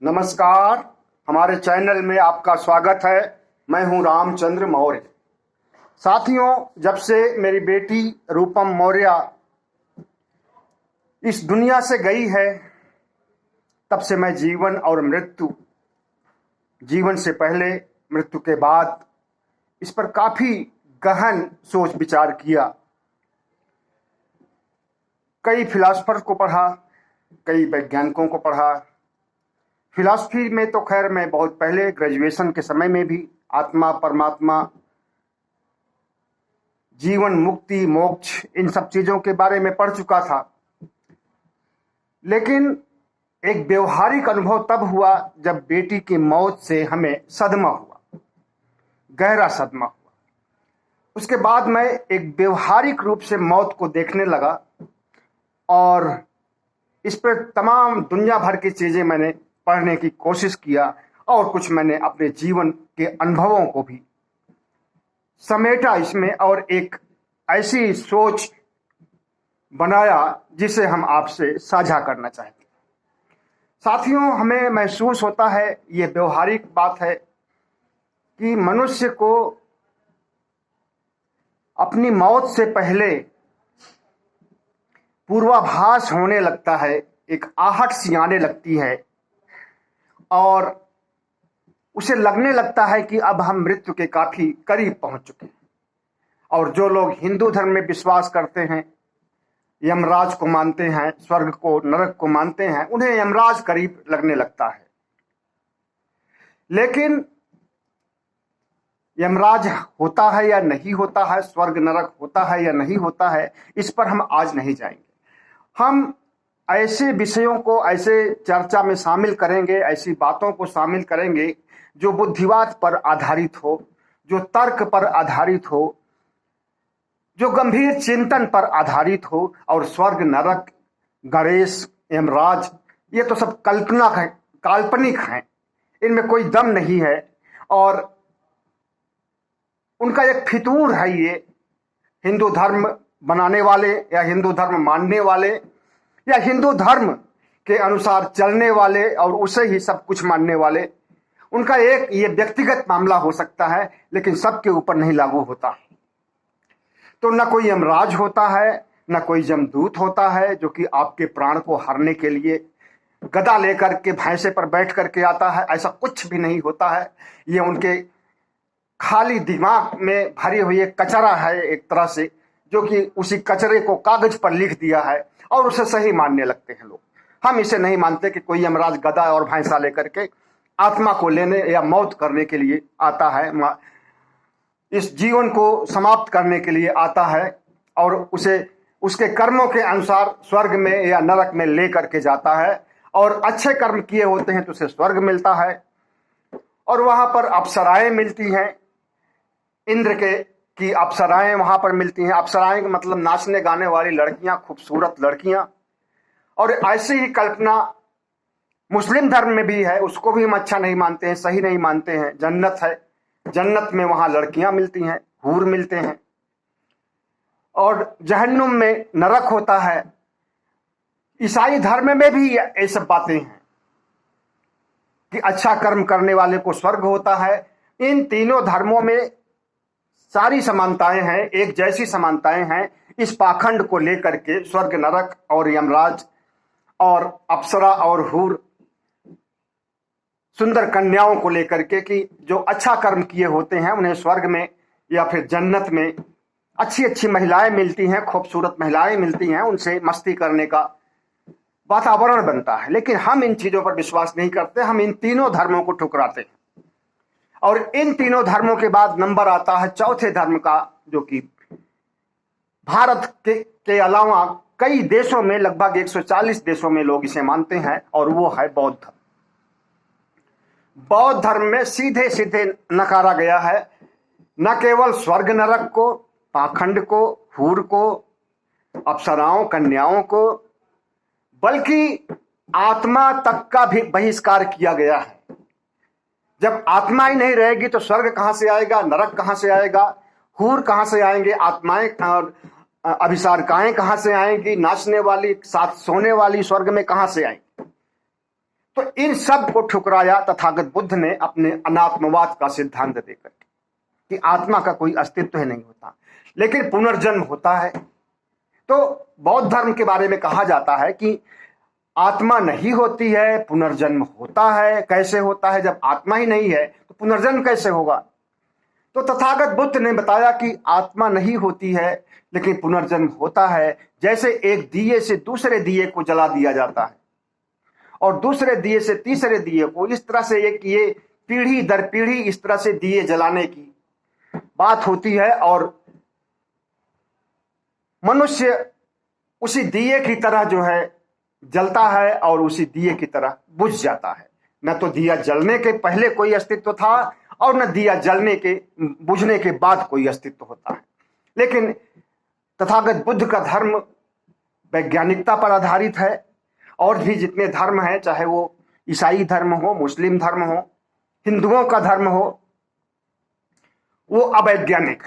नमस्कार। हमारे चैनल में आपका स्वागत है। मैं हूं रामचंद्र मौर्य। साथियों, जब से मेरी बेटी रूपम मौर्य इस दुनिया से गई है, तब से मैं जीवन और मृत्यु, जीवन से पहले मृत्यु के बाद, इस पर काफी गहन सोच विचार किया। कई फिलासफर को पढ़ा, कई वैज्ञानिकों को पढ़ा। फिलॉसफी में तो खैर मैं बहुत पहले ग्रेजुएशन के समय में भी आत्मा, परमात्मा, जीवन, मुक्ति, मोक्ष, इन सब चीजों के बारे में पढ़ चुका था। लेकिन एक व्यवहारिक अनुभव तब हुआ जब बेटी की मौत से हमें सदमा हुआ, गहरा सदमा हुआ। उसके बाद मैं एक व्यवहारिक रूप से मौत को देखने लगा और इस पर तमाम दुनिया भर की चीजें मैंने पढ़ने की कोशिश किया और कुछ मैंने अपने जीवन के अनुभवों को भी समेटा इसमें और एक ऐसी सोच बनाया जिसे हम आपसे साझा करना चाहते हैं। साथियों, हमें महसूस होता है, ये व्यवहारिक बात है कि मनुष्य को अपनी मौत से पहले पूर्वाभास होने लगता है, एक आहट सी आने लगती है और उसे लगने लगता है कि अब हम मृत्यु के काफी करीब पहुंच चुके हैं। और जो लोग हिंदू धर्म में विश्वास करते हैं, यमराज को मानते हैं, स्वर्ग को, नरक को मानते हैं, उन्हें यमराज करीब लगने लगता है। लेकिन यमराज होता है या नहीं होता है, स्वर्ग नरक होता है या नहीं होता है, इस पर हम आज नहीं जाएंगे। हम ऐसे विषयों को, ऐसे चर्चा में शामिल करेंगे, ऐसी बातों को शामिल करेंगे जो बुद्धिवाद पर आधारित हो, जो तर्क पर आधारित हो, जो गंभीर चिंतन पर आधारित हो। और स्वर्ग, नरक, गणेश, यमराज, ये तो सब कल्पना है, काल्पनिक हैं, इनमें कोई दम नहीं है और उनका एक फितूर है। ये हिंदू धर्म बनाने वाले या हिंदू धर्म मानने वाले या हिंदू धर्म के अनुसार चलने वाले और उसे ही सब कुछ मानने वाले, उनका एक ये व्यक्तिगत मामला हो सकता है, लेकिन सबके ऊपर नहीं लागू होता। तो न कोई यमराज होता है, न कोई यमदूत होता है जो कि आपके प्राण को हरने के लिए गदा लेकर के भैंसे पर बैठ करके आता है। ऐसा कुछ भी नहीं होता है। ये उनके खाली दिमाग में भरी हुई एक कचरा है, एक तरह से, जो कि उसी कचरे को कागज पर लिख दिया है और उसे सही मानने लगते हैं लोग। हम इसे नहीं मानते कि कोई यमराज गदा और भैंसा लेकर के आत्मा को लेने या मौत करने के लिए आता है, इस जीवन को समाप्त करने के लिए आता है और उसे उसके कर्मों के अनुसार स्वर्ग में या नरक में ले करके जाता है। और अच्छे कर्म किए होते हैं तो उसे स्वर्ग मिलता है और वहां पर अप्सराएं मिलती हैं, इंद्र की अप्सराएं वहां पर मिलती हैं। अप्सराएं का मतलब नाचने गाने वाली लड़कियां, खूबसूरत लड़कियां। और ऐसी ही कल्पना मुस्लिम धर्म में भी है, उसको भी हम अच्छा नहीं मानते हैं, सही नहीं मानते हैं। जन्नत है, जन्नत में वहां लड़कियां मिलती हैं, हूर मिलते हैं। और जहन्नुम में नरक होता है। ईसाई धर्म में भी ये सब बातें हैं कि अच्छा कर्म करने वाले को स्वर्ग होता है। इन तीनों धर्मों में सारी समानताएं हैं, एक जैसी समानताएं हैं। इस पाखंड को लेकर के स्वर्ग, नरक और यमराज और अप्सरा और हूर, सुंदर कन्याओं को लेकर के कि जो अच्छा कर्म किए होते हैं उन्हें स्वर्ग में या फिर जन्नत में अच्छी अच्छी महिलाएं मिलती हैं, खूबसूरत महिलाएं मिलती हैं, उनसे मस्ती करने का वातावरण बनता है। लेकिन हम इन चीजों पर विश्वास नहीं करते, हम इन तीनों धर्मों को ठुकराते हैं। और इन तीनों धर्मों के बाद नंबर आता है चौथे धर्म का, जो कि भारत के अलावा कई देशों में, लगभग 140 देशों में लोग इसे मानते हैं, और वो है बौद्ध धर्म। बौद्ध धर्म में सीधे सीधे नकारा गया है न केवल स्वर्ग नरक को, पाखंड को, हूर को, अप्सराओं, कन्याओं को, बल्कि आत्मा तक का भी बहिष्कार किया गया है। जब आत्मा ही नहीं रहेगी तो स्वर्ग कहां से आएगा, नरक कहां से आएगा, हूर कहां से आएंगे, आत्माएं और अभिसारिकाएं कहां से आएंगी, नाचने वाली, साथ सोने वाली स्वर्ग में कहां से आएंगी। तो इन सब को ठुकराया तथागत बुद्ध ने अपने अनात्मवाद का सिद्धांत देकर कि आत्मा का कोई अस्तित्व ही नहीं होता, लेकिन पुनर्जन्म होता है। तो बौद्ध धर्म के बारे में कहा जाता है कि आत्मा नहीं होती है, पुनर्जन्म होता है। कैसे होता है? जब आत्मा ही नहीं है तो पुनर्जन्म कैसे होगा? तो तथागत बुद्ध ने बताया कि आत्मा नहीं होती है लेकिन पुनर्जन्म होता है। जैसे एक दिए से दूसरे दिए को जला दिया जाता है और दूसरे दिए से तीसरे दिए को, इस तरह से एक ये पीढ़ी दर पीढ़ी इस तरह से दिए जलाने की बात होती है और मनुष्य उसी दिए की तरह जो है जलता है और उसी दिए की तरह बुझ जाता है। न तो दिया जलने के पहले कोई अस्तित्व था और न दिया जलने के बुझने के बाद कोई अस्तित्व होता है। लेकिन तथागत बुद्ध का धर्म वैज्ञानिकता पर आधारित है और भी जितने धर्म हैं, चाहे वो ईसाई धर्म हो, मुस्लिम धर्म हो, हिंदुओं का धर्म हो, वो अवैज्ञानिक।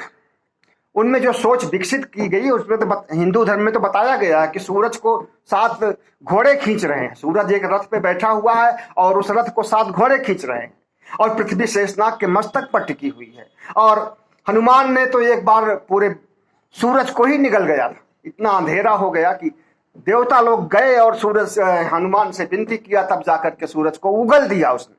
उनमें जो सोच विकसित की गई उसमें तो हिंदू धर्म में तो बताया गया है कि सूरज को 7 घोड़े खींच रहे हैं। सूरज एक रथ पे बैठा हुआ है और उस रथ को 7 घोड़े खींच रहे हैं और पृथ्वी शेषनाग के मस्तक पर टिकी हुई है। और हनुमान ने तो एक बार पूरे सूरज को ही निगल गया था, इतना अंधेरा हो गया कि देवता लोग गए और सूरज हनुमान से विनती किया, तब जाकर के सूरज को उगल दिया उसने।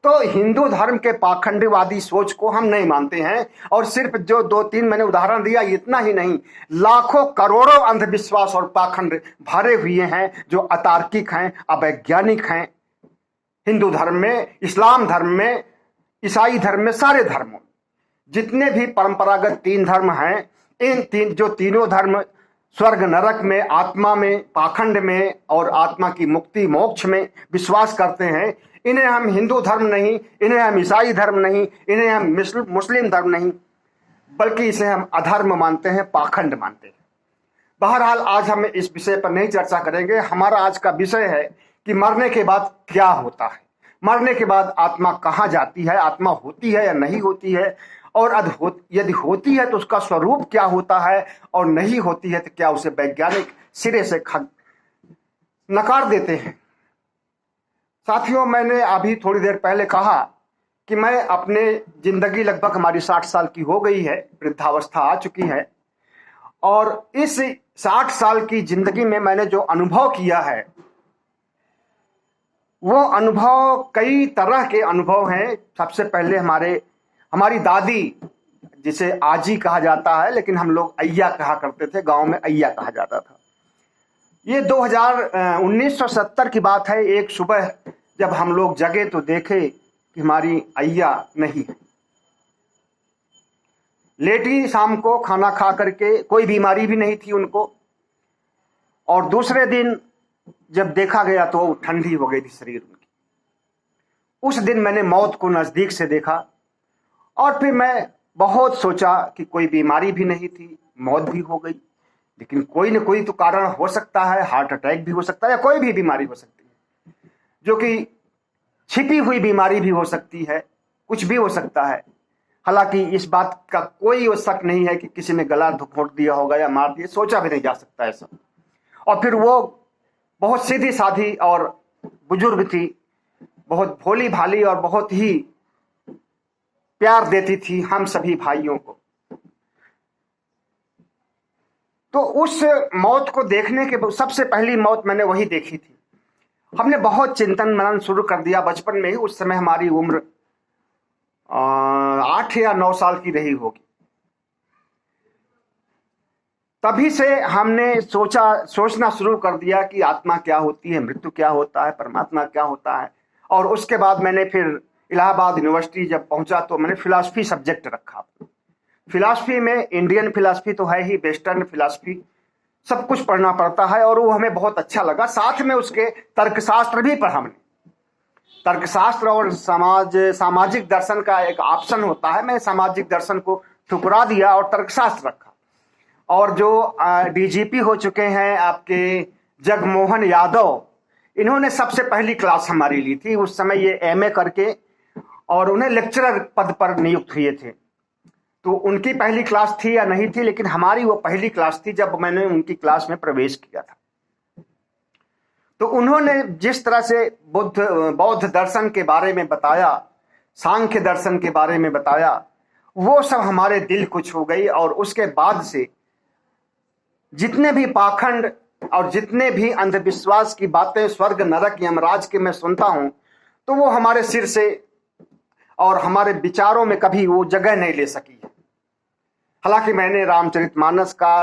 तो हिंदू धर्म के पाखंडवादी सोच को हम नहीं मानते हैं और सिर्फ जो 2-3 मैंने उदाहरण दिया, इतना ही नहीं, लाखों करोड़ों अंधविश्वास और पाखंड भरे हुए हैं जो अतार्किक हैं, अवैज्ञानिक हैं। हिंदू धर्म में, इस्लाम धर्म में, ईसाई धर्म में, सारे धर्मों जितने भी परंपरागत 3 धर्म हैं, इन तीनों धर्म स्वर्ग नरक में, आत्मा में, पाखंड में और आत्मा की मुक्ति मोक्ष में विश्वास करते हैं। इन्हें हम हिंदू धर्म नहीं, इन्हें हम ईसाई धर्म नहीं, इन्हें हम मुस्लिम धर्म नहीं, बल्कि इसे हम अधर्म मानते हैं, पाखंड मानते हैं। बहरहाल आज हम इस विषय पर नहीं चर्चा करेंगे। हमारा आज का विषय है कि मरने के बाद क्या होता है, मरने के बाद आत्मा कहाँ जाती है, आत्मा होती है या नहीं होती है, और यदि होती है तो उसका स्वरूप क्या होता है, और नहीं होती है तो क्या उसे वैज्ञानिक सिरे से नकार देते हैं। साथियों, मैंने अभी थोड़ी देर पहले कहा कि मैं अपने जिंदगी लगभग हमारी 60 साल की हो गई है, वृद्धावस्था आ चुकी है, और इस 60 साल की जिंदगी में मैंने जो अनुभव किया है वो अनुभव कई तरह के अनुभव हैं। सबसे पहले हमारी दादी, जिसे आजी कहा जाता है लेकिन हम लोग अय्या कहा करते थे, गांव में अय्या कहा जाता था। ये 1970 की बात है। एक सुबह जब हम लोग जगे तो देखे कि हमारी अय्या नहीं है। लेटी शाम को खाना खा करके, कोई बीमारी भी नहीं थी उनको, और दूसरे दिन जब देखा गया तो वो ठंडी हो गई थी शरीर उनकी। उस दिन मैंने मौत को नजदीक से देखा और फिर मैं बहुत सोचा कि कोई बीमारी भी नहीं थी, मौत भी हो गई, लेकिन कोई न कोई तो कारण हो सकता है, हार्ट अटैक भी हो सकता है या कोई भी बीमारी हो सकती है, जो कि छिपी हुई बीमारी भी हो सकती है, कुछ भी हो सकता है। हालांकि इस बात का कोई शक नहीं है कि किसी ने गला घोंट दिया होगा या मार दिया, सोचा भी नहीं जा सकता ऐसा। और फिर वो बहुत सीधी साधी और बुजुर्ग थी, बहुत भोली भाली और बहुत ही प्यार देती थी हम सभी भाइयों को। तो उस मौत को देखने के सबसे पहली मौत मैंने वही देखी थी। हमने बहुत चिंतन मनन शुरू कर दिया बचपन में ही। उस समय हमारी उम्र 8 या 9 साल की रही होगी। तभी से हमने सोचना शुरू कर दिया कि आत्मा क्या होती है, मृत्यु क्या होता है, परमात्मा क्या होता है। और उसके बाद मैंने फिर इलाहाबाद यूनिवर्सिटी जब पहुंचा तो मैंने फिलॉसफी सब्जेक्ट रखा। फिलॉसफी में इंडियन फिलॉसफी तो है ही, वेस्टर्न फिलॉसफी, सब कुछ पढ़ना पड़ता है और वो हमें बहुत अच्छा लगा। साथ में उसके तर्कशास्त्र भी पढ़ा हमने। तर्कशास्त्र और सामाजिक दर्शन का एक ऑप्शन होता है, मैं सामाजिक दर्शन को ठुकरा दिया और तर्कशास्त्र रखा। और जो डीजीपी हो चुके हैं आपके जगमोहन यादव, इन्होंने सबसे पहली क्लास हमारी ली थी। उस समय ये एमए करके और उन्हें लेक्चरर पद पर नियुक्त हुए थे। तो उनकी पहली क्लास थी या नहीं थी, लेकिन हमारी वो पहली क्लास थी जब मैंने उनकी क्लास में प्रवेश किया था। तो उन्होंने जिस तरह से बौद्ध दर्शन के बारे में बताया, सांख्य दर्शन के बारे में बताया, वो सब हमारे दिल को छू गई। और उसके बाद से जितने भी पाखंड और जितने भी अंधविश्वास की बातें स्वर्ग नरक यमराज के मैं सुनता हूं, तो वो हमारे सिर से और हमारे विचारों में कभी वो जगह नहीं ले सकी है। हालांकि मैंने रामचरितमानस का,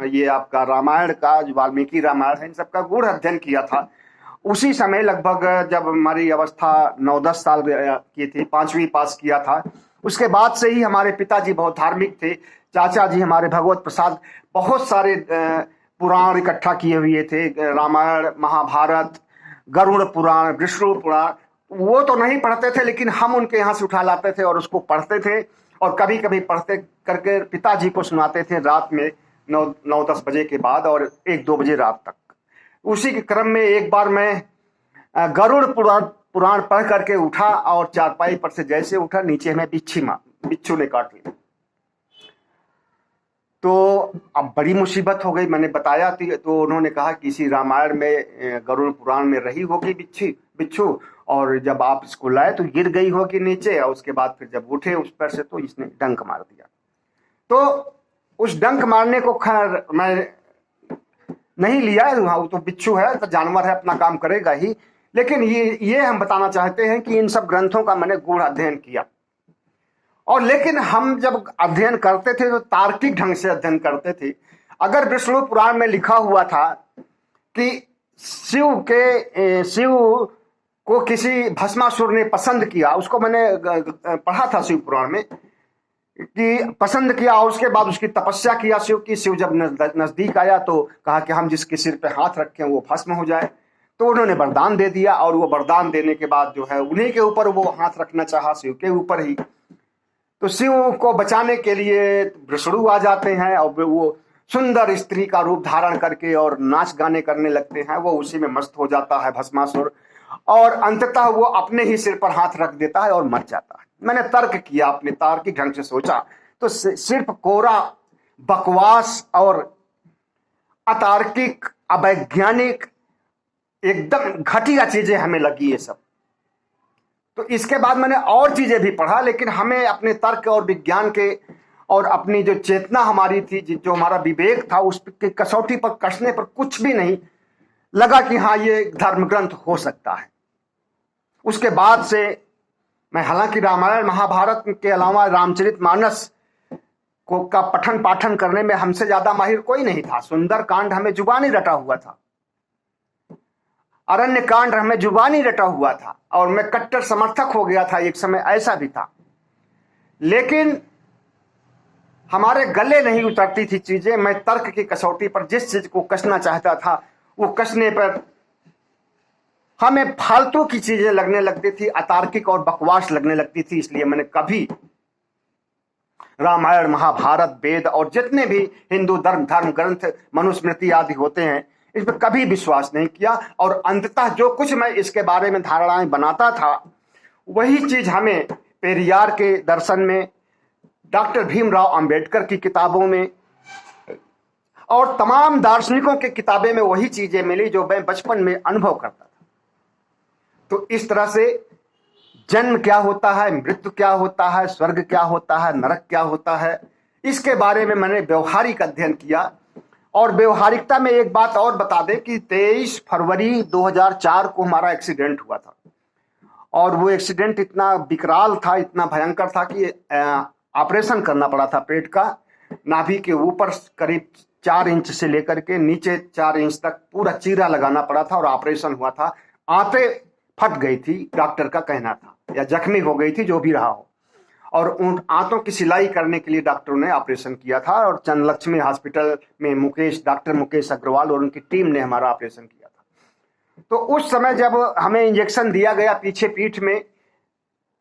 ये आपका रामायण का, जो वाल्मीकि रामायण है, इन सब का गूढ़ अध्ययन किया था। उसी समय लगभग जब हमारी अवस्था 9-10 साल की थी, 5वीं पास किया था, उसके बाद से ही हमारे पिताजी बहुत धार्मिक थे। चाचा जी हमारे भगवत प्रसाद बहुत सारे पुराण इकट्ठा किए हुए थे, रामायण, महाभारत, गरुड़ पुराण, विष्णु पुराण। वो तो नहीं पढ़ते थे, लेकिन हम उनके यहाँ से उठा लाते थे और उसको पढ़ते थे, और कभी कभी पढ़ते करके पिताजी को सुनाते थे रात में 9-10 बजे के बाद और 1-2 बजे रात तक। उसी के क्रम में एक बार मैं गरुड़ पुराण पढ़ करके उठा और चारपाई पर से जैसे उठा, नीचे हमें बिच्छू ने काट लिया। तो अब बड़ी मुसीबत हो गई। मैंने बताया थी, तो उन्होंने कहा कि इसी रामायण में, गरुड़ पुराण में रही होगी बिच्छू, और जब आप इसको लाए तो गिर गई होगी नीचे, और उसके बाद फिर जब उठे उस पर से तो इसने डंक मार दिया। तो उस डंक मारने को खैर मैं नहीं लिया, वो तो बिच्छू है, तो जानवर है, अपना काम करेगा ही। लेकिन ये हम बताना चाहते हैं कि इन सब ग्रंथों का मैंने गूढ़ अध्ययन किया। और लेकिन हम जब अध्ययन करते थे तो तार्किक ढंग से अध्ययन करते थे। अगर विष्णु पुराण में लिखा हुआ था कि शिव को किसी भस्मासुर ने पसंद किया, उसको मैंने पढ़ा था शिव पुराण में, कि पसंद किया और उसके बाद उसकी तपस्या किया शिव की। शिव जब नजदीक आया तो कहा कि हम जिसके सिर पे हाथ रखें वो भस्म हो जाए। तो उन्होंने वरदान दे दिया, और वो वरदान देने के बाद जो है उन्हीं के ऊपर वो हाथ रखना चाहा, शिव के ऊपर ही। तो शिव को बचाने के लिए विष्णु आ जाते हैं, और वो सुंदर स्त्री का रूप धारण करके और नाच गाने करने लगते हैं। वो उसी में मस्त हो जाता है भस्मासुर, और अंततः वो अपने ही सिर पर हाथ रख देता है और मर जाता है। मैंने तर्क किया, अपने तार्किक ढंग से सोचा, तो सिर्फ कोरा बकवास और अतार्किक, अवैज्ञानिक, एकदम घटिया चीजें हमें लगी ये सब। तो इसके बाद मैंने और चीजें भी पढ़ा, लेकिन हमें अपने तर्क और विज्ञान के और अपनी जो चेतना हमारी थी, जो हमारा विवेक था, उसकी कसौटी पर कसने पर कुछ भी नहीं लगा कि हाँ ये धर्म ग्रंथ हो सकता है। उसके बाद से मैं, हालांकि रामायण महाभारत के अलावा रामचरितमानस का पठन पाठन करने में हमसे ज्यादा माहिर कोई नहीं था। सुंदर कांड हमें जुबानी रटा हुआ था, अरण्य कांड हमें जुबानी रटा हुआ था, और मैं कट्टर समर्थक हो गया था, एक समय ऐसा भी था। लेकिन हमारे गले नहीं उतरती थी चीजें। मैं तर्क की कसौटी पर जिस चीज को कसना चाहता था, वो कसने पर हमें फालतू की चीजें लगने लगती थी, अतार्किक और बकवास लगने लगती थी। इसलिए मैंने कभी रामायण, महाभारत, वेद और जितने भी हिंदू धर्म ग्रंथ, मनुस्मृति आदि होते हैं, इस पर कभी विश्वास नहीं किया। और अंततः जो कुछ मैं इसके बारे में धारणाएं बनाता था, वही चीज हमें पेरियार के दर्शन में, डॉक्टर भीमराव अंबेडकर की किताबों में और तमाम दार्शनिकों की किताबें में वही चीजें मिली जो मैं बचपन में अनुभव करता था। तो इस तरह से जन्म क्या होता है, मृत्यु क्या होता है, स्वर्ग क्या होता है, नरक क्या होता है, इसके बारे में मैंने व्यवहारिक अध्ययन किया। और व्यवहारिकता में एक बात और बता दें कि 23 फरवरी 2004 को हमारा एक्सीडेंट हुआ था, और वो एक्सीडेंट इतना विकराल था, इतना भयंकर था कि ऑपरेशन करना पड़ा था पेट का। नाभि के ऊपर करीब 4 इंच से लेकर के नीचे 4 इंच तक पूरा चीरा लगाना पड़ा था, और ऑपरेशन हुआ था। आंतें फट गई थी, डॉक्टर का कहना था, या जख्मी हो गई थी, जो भी रहा हो। और उन आंतों की सिलाई करने के लिए डॉक्टरों ने ऑपरेशन किया था, और चंद्रलक्ष्मी हॉस्पिटल में डॉक्टर मुकेश अग्रवाल और उनकी टीम ने हमारा ऑपरेशन किया था। तो उस समय जब हमें इंजेक्शन दिया गया पीछे पीठ में,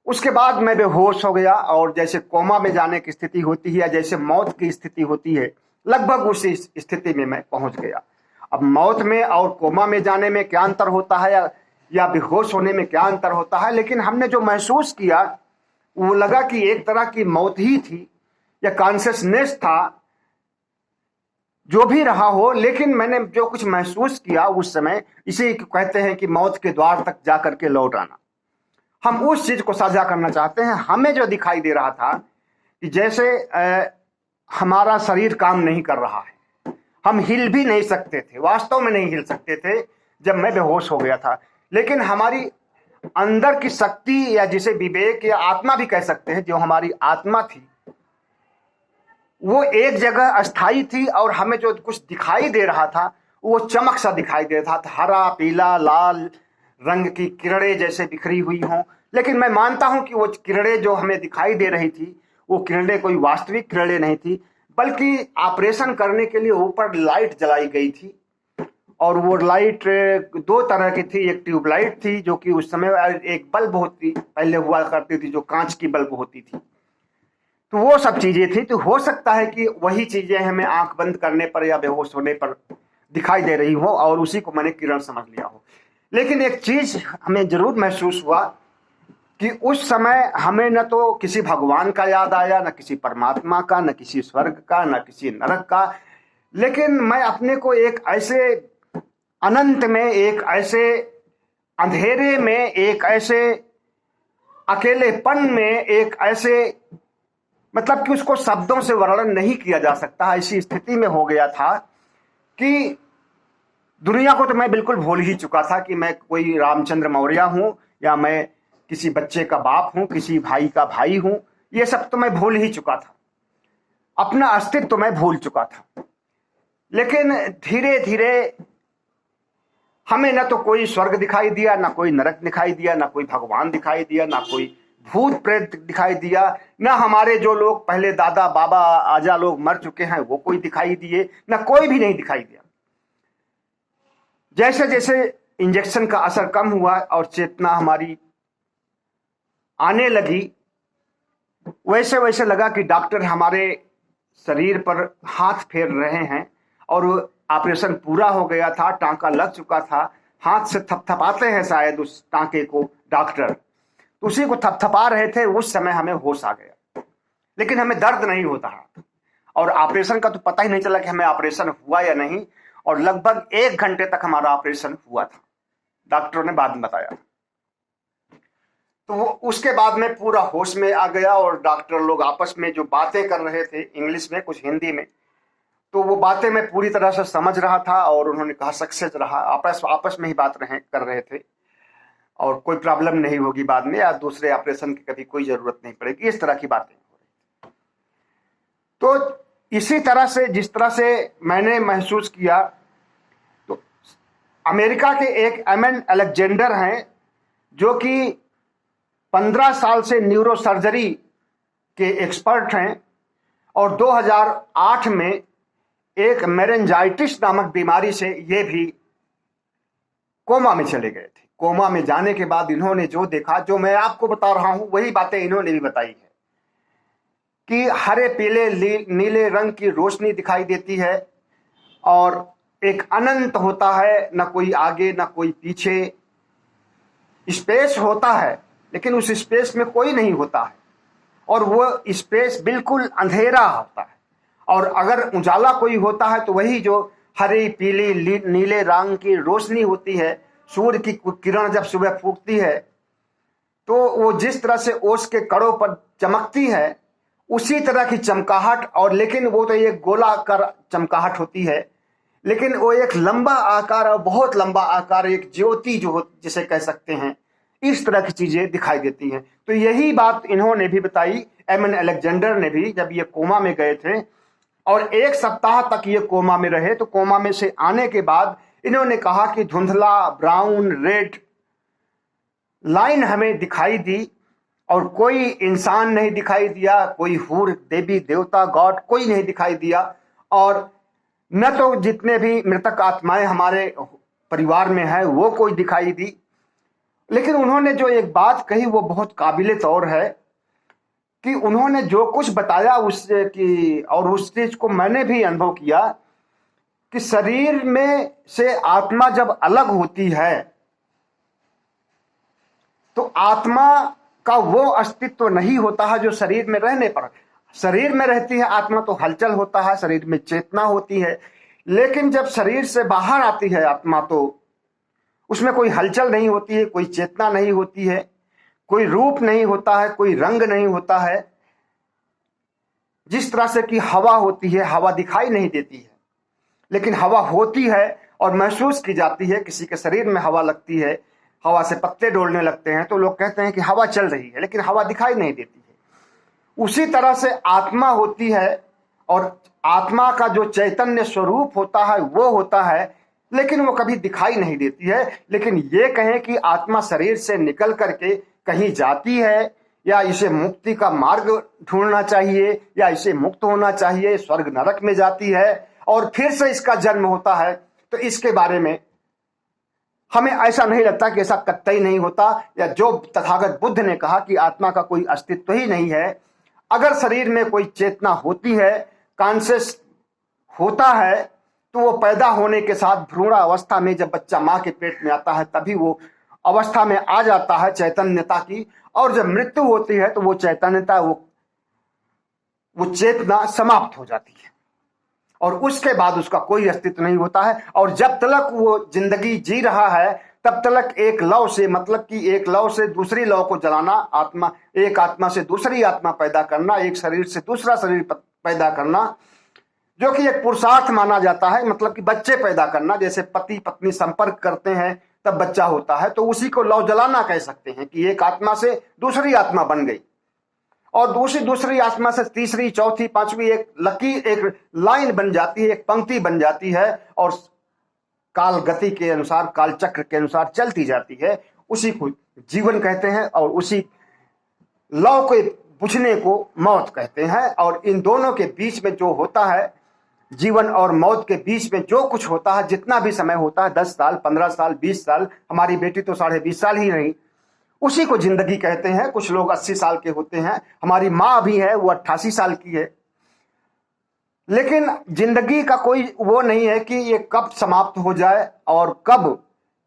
उसके बाद मैं बेहोश हो गया, और जैसे कोमा में जाने की स्थिति होती है या जैसे मौत की स्थिति होती है, लगभग उसी स्थिति में मैं पहुंच गया। अब मौत में और कोमा में जाने में क्या अंतर होता है, या बेहोश होने में क्या अंतर होता है, लेकिन हमने जो महसूस किया वो लगा कि एक तरह की मौत ही थी, या कॉन्शियसनेस था, जो भी रहा हो, लेकिन मैंने जो कुछ महसूस किया उस समय, इसे कहते हैं कि मौत के द्वार तक जा करके लौट आना। हम उस चीज को साझा करना चाहते हैं। हमें जो दिखाई दे रहा था कि जैसे हमारा शरीर काम नहीं कर रहा है, हम हिल भी नहीं सकते थे, वास्तव में नहीं हिल सकते थे जब मैं बेहोश हो गया था। लेकिन हमारी अंदर की शक्ति, या जिसे विवेक या आत्मा भी कह सकते हैं, जो हमारी आत्मा थी, वो एक जगह अस्थाई थी, और हमें जो कुछ दिखाई दे रहा था वो चमक सा दिखाई दे रहा था, हरा पीला लाल रंग की किरणें जैसे बिखरी हुई हों। लेकिन मैं मानता हूं कि वो किरणें जो हमें दिखाई दे रही थी, वो किरणें कोई वास्तविक किरणें नहीं थी, बल्कि ऑपरेशन करने के लिए ऊपर लाइट जलाई गई थी। और वो लाइट दो तरह की थी। एक ट्यूबलाइट थी जो कि उस समय, एक बल्ब होती पहले हुआ करती थी जो कांच की बल्ब होती थी। तो वो सब चीजें थी। तो हो सकता है कि वही चीजें हमें आंख बंद करने पर या बेहोश होने पर दिखाई दे रही हो, और उसी को मैंने किरण समझ लिया हो। लेकिन एक चीज हमें जरूर महसूस हुआ कि उस समय हमें न तो किसी भगवान का याद आया, न किसी परमात्मा का, न किसी स्वर्ग का, न किसी नरक का। लेकिन मैं अपने को एक ऐसे अनंत में, एक ऐसे अंधेरे में, एक ऐसे अकेलेपन में, एक ऐसे, मतलब कि उसको शब्दों से वर्णन नहीं किया जा सकता, ऐसी स्थिति में हो गया था कि दुनिया को तो मैं बिल्कुल भूल ही चुका था कि मैं कोई रामचंद्र मौर्य हूं, या मैं किसी बच्चे का बाप हूं, किसी भाई का भाई हूं। ये सब तो मैं भूल ही चुका था, अपना अस्तित्व तो मैं भूल चुका था। लेकिन धीरे धीरे हमें न तो कोई स्वर्ग दिखाई दिया, न कोई नरक दिखाई दिया, न कोई भगवान दिखाई दिया, न कोई भूत प्रेत दिखाई दिया, न हमारे जो लोग पहले दादा बाबा आजा लोग मर चुके हैं वो कोई दिखाई दिए, न कोई भी नहीं दिखाई दिया। जैसे जैसे इंजेक्शन का असर कम हुआ और चेतना हमारी आने लगी, वैसे वैसे लगा कि डॉक्टर हमारे शरीर पर हाथ फेर रहे हैं, और ऑपरेशन पूरा हो गया था, टांका लग चुका था, हाथ से थपथपाते हैं शायद उस टांके को डॉक्टर, तो उसी को थपथपा रहे थे। उस समय हमें होश आ गया, लेकिन हमें दर्द नहीं होता था, और ऑपरेशन का तो पता ही नहीं चला कि हमें ऑपरेशन हुआ या नहीं। और लगभग 1 घंटे तक हमारा ऑपरेशन हुआ था, डॉक्टरों ने बाद में बताया। तो वो उसके बाद में पूरा होश में आ गया, और डॉक्टर लोग आपस में जो बातें कर रहे थे, इंग्लिश में कुछ हिंदी में, तो वो बातें मैं पूरी तरह से समझ रहा था। और उन्होंने कहा सक्सेस रहा, आपस में ही बात कर रहे थे, और कोई प्रॉब्लम नहीं होगी बाद में, या दूसरे ऑपरेशन की कभी कोई जरूरत नहीं पड़ेगी, इस तरह की बातें हो रही। तो इसी तरह से, जिस तरह से मैंने महसूस किया, तो अमेरिका के एक एमन अलेक्जेंडर हैं जो कि 15 साल से न्यूरो सर्जरी के एक्सपर्ट हैं, और 2008 में एक मेरेंजाइटिस नामक बीमारी से ये भी कोमा में चले गए थे। कोमा में जाने के बाद इन्होंने जो देखा, जो मैं आपको बता रहा हूं वही बातें इन्होंने भी बताई है, कि हरे पीले नीले रंग की रोशनी दिखाई देती है, और एक अनंत होता है, न कोई आगे न कोई पीछे, स्पेस होता है, लेकिन उस स्पेस में कोई नहीं होता है, और वो स्पेस बिल्कुल अंधेरा होता है। और अगर उजाला कोई होता है तो वही जो हरी पीली नीले रंग की रोशनी होती है, सूर्य की किरण जब सुबह फूटती है तो वो जिस तरह से ओस के कड़ों पर चमकती है, उसी तरह की चमकाहट। और लेकिन वो तो एक गोलाकार चमकाहट होती है, लेकिन वो एक लंबा आकार, और बहुत लंबा आकार, एक ज्योति जो हो जिसे कह सकते हैं, इस तरह की चीजें दिखाई देती हैं। तो यही बात इन्होंने भी बताई, एमन अलेक्जेंडर ने भी, जब ये कोमा में गए थे और 1 सप्ताह तक ये कोमा में रहे। तो कोमा में से आने के बाद इन्होंने कहा कि धुंधला ब्राउन रेड लाइन हमें दिखाई दी, और कोई इंसान नहीं दिखाई दिया, कोई हूर देवी देवता गॉड कोई नहीं दिखाई दिया, और न तो जितने भी मृतक आत्माएं हमारे परिवार में है वो कोई दिखाई दी। लेकिन उन्होंने जो एक बात कही वो बहुत काबिले तौर है, कि उन्होंने जो कुछ बताया उससे कि, और उस चीज को मैंने भी अनुभव किया, कि शरीर में से आत्मा जब अलग होती है तो आत्मा का वो अस्तित्व नहीं होता है जो शरीर में रहने पर। शरीर में रहती है आत्मा तो हलचल होता है, शरीर में चेतना होती है, लेकिन जब शरीर से बाहर आती है आत्मा तो उसमें कोई हलचल नहीं होती है, कोई चेतना नहीं होती है, कोई रूप नहीं होता है, कोई रंग नहीं होता है। जिस तरह से कि हवा होती है, हवा दिखाई नहीं देती है, लेकिन हवा होती है और महसूस की जाती है। किसी के शरीर में हवा लगती है, हवा से पत्ते डोलने लगते हैं तो लोग कहते हैं कि हवा चल रही है, लेकिन हवा दिखाई नहीं देती है। उसी तरह से आत्मा होती है और आत्मा का जो चैतन्य स्वरूप होता है वो होता है, लेकिन वो कभी दिखाई नहीं देती है। लेकिन ये कहें कि आत्मा शरीर से निकल करके कहीं जाती है, या इसे मुक्ति का मार्ग ढूंढना चाहिए, या इसे मुक्त होना चाहिए, स्वर्ग नरक में जाती है और फिर से इसका जन्म होता है, तो इसके बारे में हमें ऐसा नहीं लगता कि ऐसा कतई नहीं होता। या जो तथागत बुद्ध ने कहा कि आत्मा का कोई अस्तित्व ही नहीं है, अगर शरीर में कोई चेतना होती है, कॉन्शियस होता है, तो वो पैदा होने के साथ भ्रूणावस्था में जब बच्चा माँ के पेट में आता है तभी वो अवस्था में आ जाता है चैतन्यता की, और जब मृत्यु होती है तो वो चैतन्यता, वो चेतना समाप्त हो जाती है और उसके बाद उसका कोई अस्तित्व नहीं होता है। और जब तक वो जिंदगी जी रहा है तब तक एक लौ से, मतलब कि एक लौ से दूसरी लौ को जलाना, आत्मा, एक आत्मा से दूसरी आत्मा पैदा करना, एक शरीर से दूसरा शरीर पैदा करना, जो कि एक पुरुषार्थ माना जाता है। मतलब कि बच्चे पैदा करना, जैसे पति पत्नी संपर्क करते हैं तब बच्चा होता है, तो उसी को लौ जलाना कह सकते हैं कि एक आत्मा से दूसरी आत्मा बन गई और दूसरी आत्मा से तीसरी, चौथी, पांचवी, एक लाइन बन जाती है, एक पंक्ति बन जाती है और काल गति के अनुसार, काल चक्र के अनुसार चलती जाती है। उसी को जीवन कहते हैं और उसी लौ के बुझने को मौत कहते हैं। और इन दोनों के बीच में जो होता है, जीवन और मौत के बीच में जो कुछ होता है, जितना भी समय होता है, 10 साल, 15 साल, 20 साल, हमारी बेटी तो 20.5 साल ही रही, उसी को जिंदगी कहते हैं। कुछ लोग 80 साल के होते हैं, हमारी माँ भी है, वो 88 साल की है। लेकिन जिंदगी का कोई वो नहीं है कि ये कब समाप्त हो जाए और कब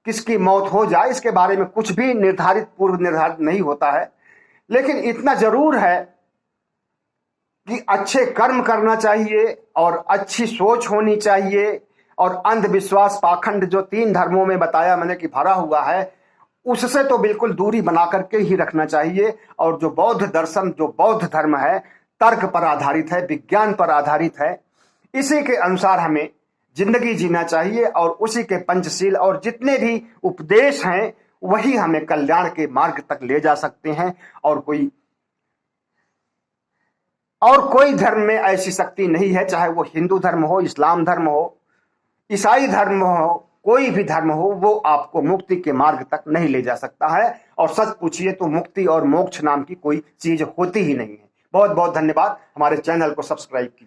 किसकी मौत हो जाए, इसके बारे में कुछ भी पूर्व निर्धारित नहीं होता है। लेकिन इतना जरूर है कि अच्छे कर्म करना चाहिए और अच्छी सोच होनी चाहिए, और अंधविश्वास, पाखंड जो 3 धर्मों में बताया मैंने कि भरा हुआ है, उससे तो बिल्कुल दूरी बना करके ही रखना चाहिए। और जो बौद्ध दर्शन, जो बौद्ध धर्म है, तर्क पर आधारित है, विज्ञान पर आधारित है, इसी के अनुसार हमें जिंदगी जीना चाहिए और उसी के पंचशील और जितने भी उपदेश हैं वही हमें कल्याण के मार्ग तक ले जा सकते हैं। और कोई धर्म में ऐसी शक्ति नहीं है, चाहे वो हिंदू धर्म हो, इस्लाम धर्म हो, ईसाई धर्म हो, कोई भी धर्म हो, वो आपको मुक्ति के मार्ग तक नहीं ले जा सकता है। और सच पूछिए तो मुक्ति और मोक्ष नाम की कोई चीज होती ही नहीं है। बहुत बहुत धन्यवाद। हमारे चैनल को सब्सक्राइब कीजिए।